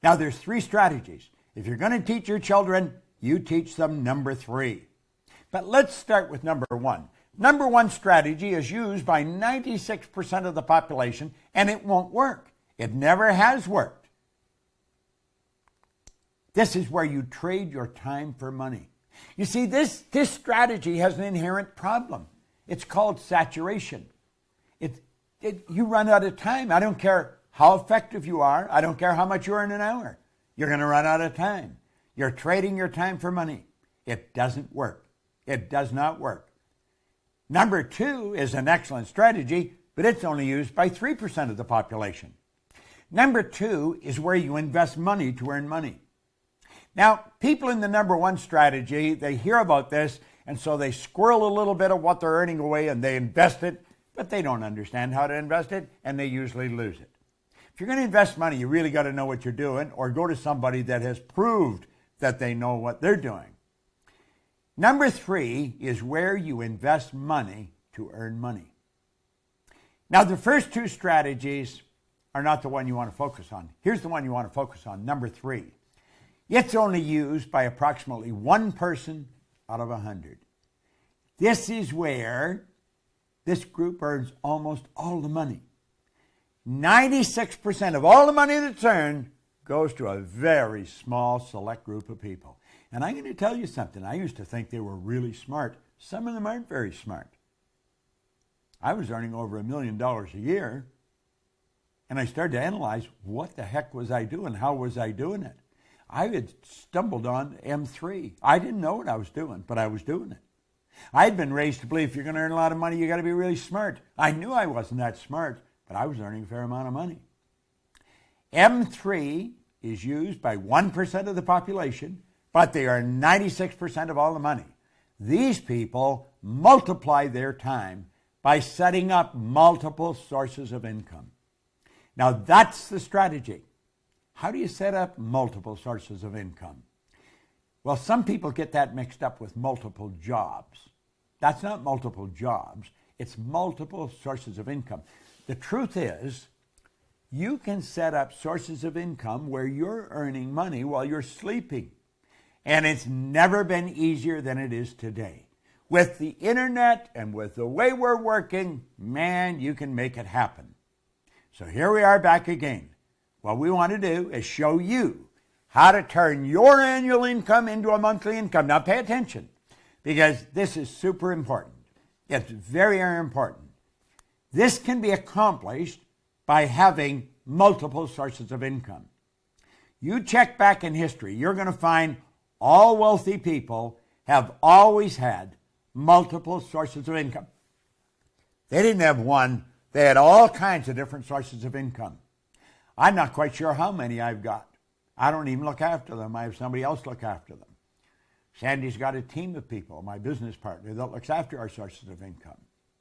Now, there's 3 strategies. If you're going to teach your children, you teach them number 3. But let's start with number 1. Number 1 strategy is used by 96% of the population, and it won't work. It never has worked. This is where you trade your time for money. You see, this strategy has an inherent problem. It's called saturation. You run out of time. I don't care how effective you are. I don't care how much you earn an hour. You're going to run out of time. You're trading your time for money. It doesn't work. It does not work. Number 2 is an excellent strategy, but it's only used by 3% of the population. Number 2 is where you invest money to earn money. Now, people in the number 1 strategy, they hear about this, and so they squirrel a little bit of what they're earning away and they invest it, but they don't understand how to invest it, and they usually lose it. If you're going to invest money, you really got to know what you're doing, or go to somebody that has proved that they know what they're doing. Number 3 is where you invest money to earn money. Now, the first 2 strategies are not the one you want to focus on. Here's the one you want to focus on, number 3. It's only used by approximately 1 person out of 100. This is where this group earns almost all the money. 96% of all the money that's earned goes to a very small select group of people. And I'm going to tell you something. I used to think they were really smart. Some of them aren't very smart. I was earning over $1 million a year, and I started to analyze what the heck was I doing? How was I doing it? I had stumbled on M3. I didn't know what I was doing, but I was doing it. I had been raised to believe if you're going to earn a lot of money, you got to be really smart. I knew I wasn't that smart, but I was earning a fair amount of money. M3 is used by 1% of the population, but they earn 96% of all the money. These people multiply their time by setting up multiple sources of income. Now, that's the strategy. How do you set up multiple sources of income? Well, some people get that mixed up with multiple jobs. That's not multiple jobs. It's multiple sources of income. The truth is, you can set up sources of income where you're earning money while you're sleeping. And it's never been easier than it is today. With the internet and with the way we're working, man, you can make it happen. So here we are back again. What we want to do is show you how to turn your annual income into a monthly income. Now pay attention, because this is super important. It's very, very important. This can be accomplished by having multiple sources of income. You check back in history, you're going to find all wealthy people have always had multiple sources of income. They didn't have one. They had all kinds of different sources of income. I'm not quite sure how many I've got. I don't even look after them. I have somebody else look after them. Sandy's got a team of people, my business partner, that looks after our sources of income.